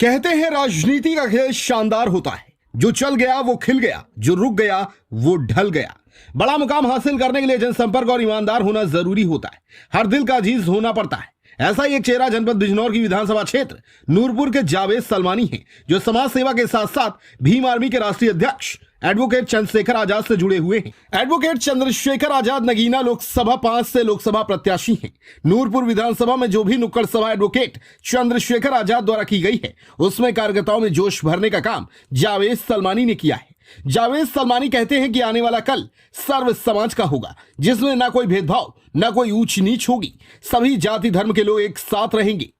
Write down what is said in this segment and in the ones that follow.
कहते हैं राजनीति का खेल शानदार होता है। जो चल गया वो खिल गया, जो रुक गया वो ढल गया। बड़ा मुकाम हासिल करने के लिए जनसंपर्क और ईमानदार होना जरूरी होता है। हर दिल का अजीज होना पड़ता है। ऐसा ही एक चेहरा जनपद बिजनौर की विधानसभा क्षेत्र नूरपुर के जावेद सलमानी हैं, जो समाज सेवा के साथ साथ भीम आर्मी के राष्ट्रीय अध्यक्ष एडवोकेट चंद्रशेखर आजाद से जुड़े हुए हैं। एडवोकेट चंद्रशेखर आजाद नगीना लोकसभा 5 से लोकसभा प्रत्याशी हैं। नूरपुर विधानसभा में जो भी नुक्कड़ सभा एडवोकेट चंद्रशेखर आजाद द्वारा की गई है, उसमें कार्यकर्ताओं में जोश भरने का काम जावेद सलमानी ने किया है। जावेद सलमानी कहते हैं कि आने वाला कल सर्व समाज का होगा, जिसमें ना कोई भेदभाव, ना कोई ऊंच नीच होगी। सभी जाति धर्म के लोग एक साथ रहेंगे,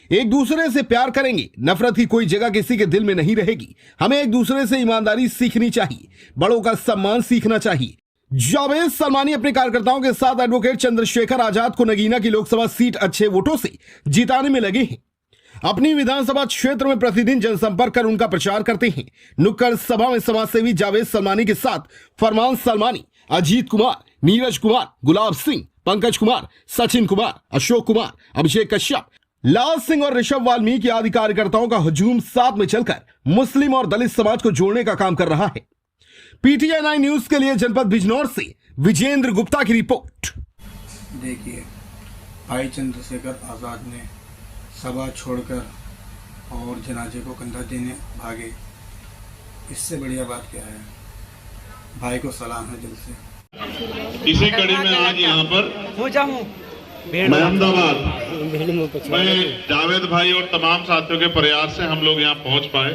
एक दूसरे से प्यार करेंगे। नफरत की कोई जगह किसी के दिल में नहीं रहेगी। हमें एक दूसरे से ईमानदारी सीखनी चाहिए, बड़ों का सम्मान सीखना चाहिए। जावेद सलमानी अपने कार्यकर्ताओं के साथ एडवोकेट चंद्रशेखर आजाद को नगीना की लोकसभा सीट अच्छे वोटों से जिताने में लगे हैं। अपनी विधानसभा क्षेत्र में प्रतिदिन जनसंपर्क कर उनका प्रचार करते हैं। नुक्कड़ सभा में समाजसेवी जावेद सलमानी के साथ फरमान सलमानी, अजीत कुमार, नीरज कुमार, गुलाब सिंह, पंकज कुमार, सचिन कुमार, अशोक कुमार, अभिषेक कश्यप, लाल सिंह और ऋषभ वाल्मीकि आदि कार्यकर्ताओं का हुजूम साथ में चलकर मुस्लिम और दलित समाज को जोड़ने का काम कर रहा है। PTI न्यूज के लिए जनपद बिजनौर से विजेंद्र गुप्ता की रिपोर्ट। देखिए, भाई चंद्रशेखर आजाद ने सभा छोड़कर और जनाजे को कंधा देने भागे। इससे बढ़िया बात क्या है। भाई को सलाम है दिल से। इसी कड़ी में आज यहाँ पर मैं अहमदाबाद मैं जावेद भाई और तमाम साथियों के प्रयास से हम लोग यहाँ पहुँच पाए।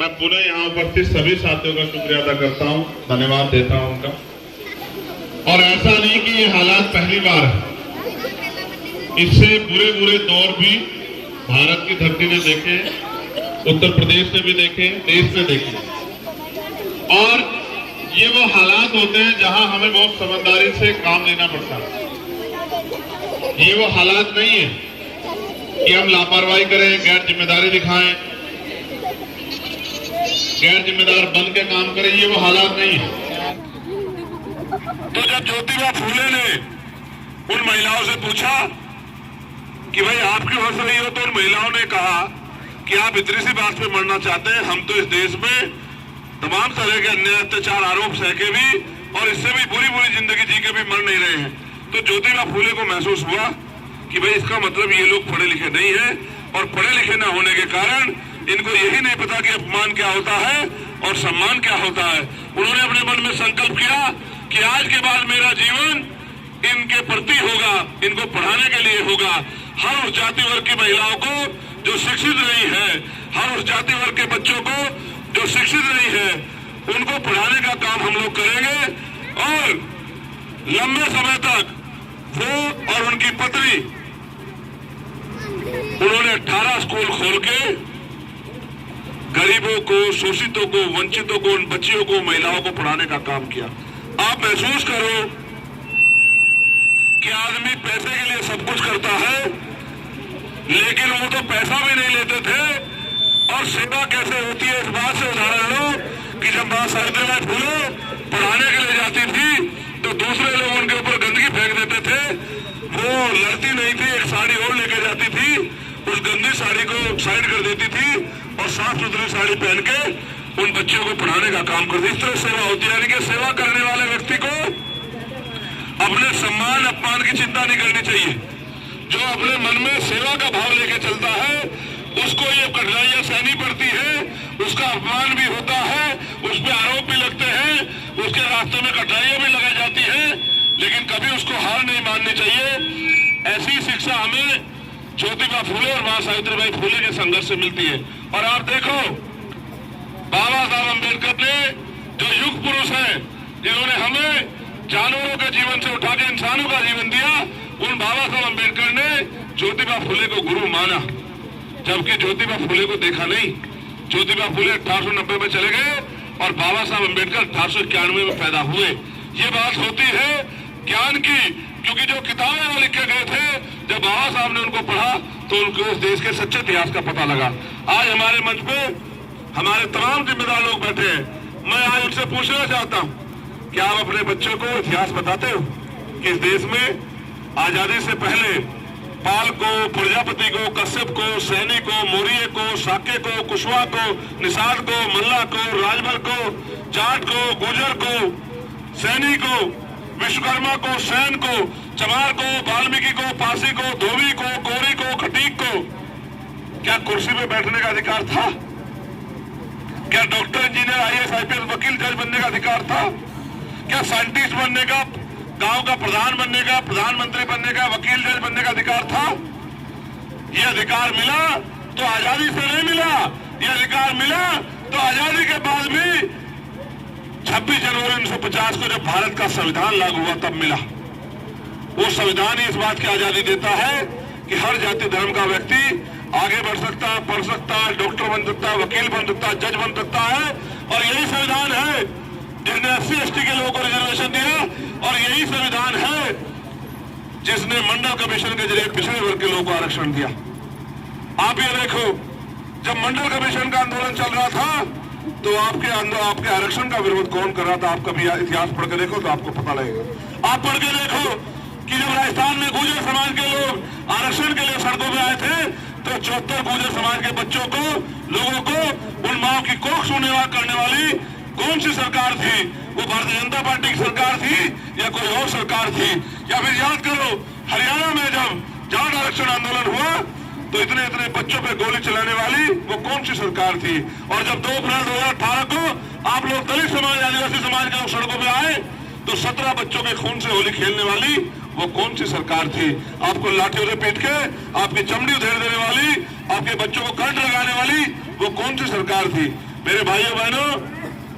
मैं पुनः यहाँ उपस्थित सभी साथियों का शुक्रिया अदा करता हूँ, धन्यवाद देता हूँ उनका। और ऐसा नहीं कि ये हालात पहली बार है, इससे बुरे दौर भी भारत की धरती ने देखे, उत्तर प्रदेश ने भी देखे, देश ने देखे। और ये वो हालात होते हैं जहां हमें बहुत समझदारी से काम लेना पड़ता है। ये वो हालात नहीं है कि हम लापरवाही करें, गैर जिम्मेदारी दिखाएं, गैर जिम्मेदार बन के काम करें। ये वो हालात नहीं है। तो जब ज्योतिबा फूले ने उन महिलाओं से पूछा कि भाई आप क्यों हंस रही हो, तो उन महिलाओं ने कहा कि आप इतनी सी बात पे मरना चाहते हैं। हम तो इस देश में तमाम तरह के अन्याय, अत्याचार, आरोप सह के भी और इससे भी बुरी जिंदगी जी के भी मर नहीं रहे हैं। तो ज्योतिबा फूले को महसूस हुआ कि भाई इसका मतलब ये लोग पढ़े लिखे नहीं है, और पढ़े लिखे न होने के कारण इनको यही नहीं पता कि अपमान क्या होता है और सम्मान क्या होता है। उन्होंने अपने मन में संकल्प किया कि आज के बाद मेरा जीवन इनके प्रति होगा, इनको पढ़ाने के लिए होगा। हर उस जाति वर्ग की महिलाओं को जो शिक्षित नहीं है, हर उस जाति वर्ग के बच्चों को जो शिक्षित नहीं है, उनको पढ़ाने का काम हम लोग करेंगे। और लंबे समय तक वो और उनकी पत्नी, उन्होंने 18 स्कूल खोल के गरीबों को, शोषितों को, वंचितों को, उन बच्चियों को, महिलाओं को पढ़ाने का काम किया। आप महसूस करो कि आदमी पैसे के लिए सब कुछ करता है, लेकिन वो तो पैसा भी नहीं लेते थे। और सेवा कैसे होती है इस बात से उदाहरण लो कि जब मां सावित्रीबाई फुले पढ़ाने के लिए जाती थी तो दूसरे लोग उनके ऊपर गंदगी फेंक देते थे। वो लड़ती नहीं थी, एक साड़ी और लेके जाती थी, उस गंदी साड़ी को साइड कर देती थी और साफ सुथरी साड़ी पहन के उन बच्चों को पढ़ाने का काम करती। इस तरह सेवा होती है। यानी कि सेवा करने वाले व्यक्ति को अपने सम्मान अपमान की चिंता नहीं करनी चाहिए। जो अपने मन में सेवा का भाव लेके चलता है, उसको ये कठिनाइयां सहनी पड़ती है, उसका अपमान भी होता है, उस पर आरोप भी लगते हैं, उसके रास्ते में कठिनाइयां भी लगाई जाती है, लेकिन कभी उसको हार नहीं माननी चाहिए। ऐसी शिक्षा हमें ज्योतिबा फूले और मां सावित्रीबाई फूले के संघर्ष से मिलती है। और आप देखो, बाबा साहब अम्बेडकर ने जो युग पुरुष है, जिन्होंने हमें जानवरों के जीवन से उठा के इंसानों का जीवन दिया, उन बाबा साहब अम्बेडकर ने ज्योतिबा फूले को गुरु माना, जबकि ज्योतिबा फूले को देखा नहीं। ज्योतिबा फूले 1890 में चले गए और बाबा साहब अम्बेडकर 1891 में पैदा हुए। ये बात होती है ज्ञान की, क्योंकि जो किताबें वो लिखे गए थे, जब बाबा साहब ने उनको पढ़ा तो उनको इस देश के सच्चे इतिहास का पता लगा। आज हमारे मंच पे हमारे तमाम जिम्मेदार लोग बैठे हैं। मैं आज उनसे पूछना चाहता हूँ, क्या आप अपने बच्चों को इतिहास बताते हो कि इस देश में आजादी से पहले पाल को, प्रजापति को, कश्यप को, सैनी को, मौर्य को, साके को, कुशवाहा को, निषाद को, मल्ला को, राजभर को, जाट को, गुजर को, सैनी को, विश्वकर्मा को, सैन को, चमार को, वाल्मीकि को, पासी को, धोबी को, कोरी को, खटीक को क्या कुर्सी पे बैठने का अधिकार था? क्या डॉक्टर, इंजीनियर, आईएएस, आईपीएस, वकील, जज बनने का अधिकार था? क्या साइंटिस्ट बनने का, गांव का प्रधान बनने का, प्रधानमंत्री बनने का, वकील, जज बनने का अधिकार था? यह अधिकार मिला तो आजादी से नहीं मिला। यह अधिकार मिला तो आजादी के बाद भी 26 जनवरी 1950 को जब भारत का संविधान लागू हुआ तब मिला। वो संविधान ही इस बात की आजादी देता है कि हर जाति धर्म का व्यक्ति आगे बढ़ सकता है, पढ़ सकता है, डॉक्टर बन सकता है, वकील बन सकता है, जज बन सकता है। और यही संविधान है जिसने SC/ST के लोगों को रिजर्वेशन दिया, और यही संविधान है जिसने मंडल कमीशन के जरिए पिछड़े वर्ग के लोगों को आरक्षण दिया। आप ये देखो, जब मंडल कमीशन का आंदोलन चल रहा था तो आपके आरक्षण का विरोध कौन कर रहा था? आप कभी इतिहास पढ़ के देखो तो आपको पता लगेगा। आप पढ़ के देखो कि जब राजस्थान में गुर्जर समाज के लोग आरक्षण के लिए सड़कों पे आए थे तो 74 गुर्जर समाज के बच्चों को, लोगों को, उन माओ की कोख सुनेवा करने वाली कौन सी सरकार थी? वो भारतीय जनता पार्टी की सरकार थी या कोई और सरकार थी? या फिर याद करो, हरियाणा में जब जाट आरक्षण आंदोलन हुआ तो इतने इतने बच्चों पे गोली चलाने वाली वो कौन सी सरकार थी? और जब 2 अप्रैल 2018 को आप लोग दलित समाज, आदिवासी समाज के लोग सड़कों पे आए तो 17 बच्चों के खून से होली खेलने वाली वो कौन सी सरकार थी? आपको लाठियों से पीट के आपकी चमड़ी उधेड़ देने वाली, आपके बच्चों को करंट लगाने वाली वो कौन सी सरकार थी? मेरे भाइयों बहनों,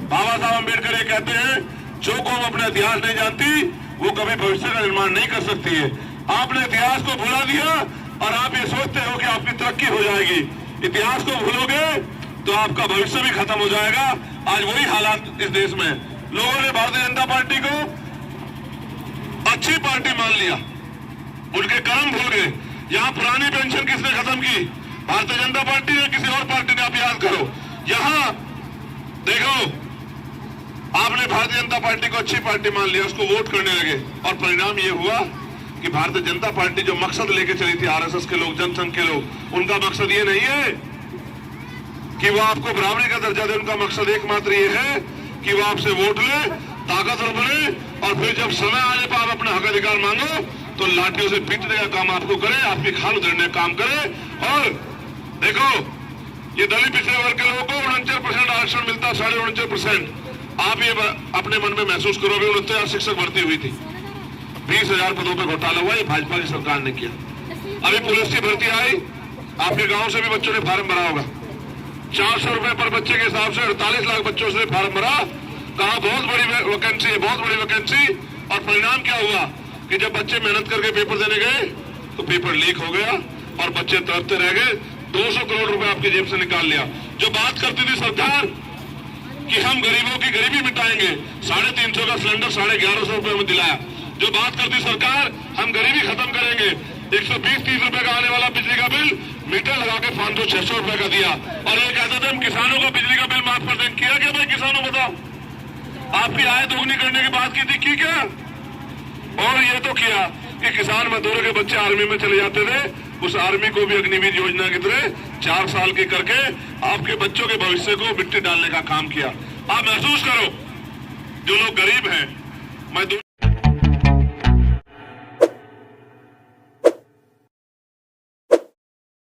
बाबा साहब अम्बेडकर ये कहते हैं, जो कौम अपना इतिहास नहीं जानती वो कभी भविष्य का निर्माण नहीं कर सकती है। आपने इतिहास को भुला दिया और आप ये सोचते हो कि आपकी तरक्की हो जाएगी। इतिहास को भूलोगे तो आपका भविष्य भी खत्म हो जाएगा। आज वही हालात इस देश में। लोगों ने भारतीय जनता पार्टी को अच्छी पार्टी मान लिया, उनके कर्म भूल गए। यहाँ पुरानी पेंशन किसने खत्म की? भारतीय जनता पार्टी ने, किसी और पार्टी ने? आप याद करो। यहाँ देखो, आपने भारतीय जनता पार्टी को अच्छी पार्टी मान लिया, उसको वोट करने लगे और परिणाम ये हुआ कि भारतीय जनता पार्टी जो मकसद लेके चली थी, आरएसएस के लोग, जनसंघ के लोग, उनका मकसद ये नहीं है कि वो आपको बराबरी का दर्जा दे। उनका मकसद एकमात्र ये है कि वो आपसे वोट ले, ताकतवर बने, और फिर जब समय आने पर आप अपना हक अधिकार मांगो तो लाठियों से पीटने का काम आपको करे, आपकी खाल उधेड़ने का काम करे। और देखो, ये दलित पिछड़े वर्ग के लोगों को 49% आरक्षण मिलता, 49.5%। आप ये अपने मन में महसूस करोगे। 49,000 शिक्षक भर्ती हुई थी, 20,000 पदों पे घोटाला हुआ, ये भाजपा की सरकार ने किया। अभी पुलिस की भर्ती आई, आपके गांव से भी बच्चों ने फार्म भरा होगा। 400 रुपए पर बच्चे के हिसाब से 48 लाख बच्चों से फार्म भरा। कहा बहुत बड़ी वैकेंसी है, बहुत बड़ी वैकेंसी। और परिणाम क्या हुआ कि जब बच्चे मेहनत करके पेपर देने गए तो पेपर लीक हो गया और बच्चे तड़पते रह गए। 200 करोड़ रुपए आपकी जेब से निकाल लिया। जो बात करती थी सरकार कि हम गरीबों की गरीबी मिटाएंगे, 350 का सिलेंडर 1150 रुपए में दिलाया। जो बात करती सरकार हम गरीबी खत्म करेंगे, 120-30 रुपए का आने वाला बिजली का बिल मीटर लगा के 500-600 रुपए का दिया। और ये कहते थे हम किसानों को बिजली का बिल माफ कर देंगे। किया क्या भाई किसानों? बताओ, आपकी आय दोगुनी करने की बात की थी, की क्या? और ये तो किया कि किसान मजदूरों के बच्चे आर्मी में चले जाते थे, उस आर्मी को भी अग्निवीर योजना की तरह 4 साल के करके आपके बच्चों के भविष्य को मिट्टी डालने का काम किया। आप महसूस करो, जो लोग गरीब हैं, मैं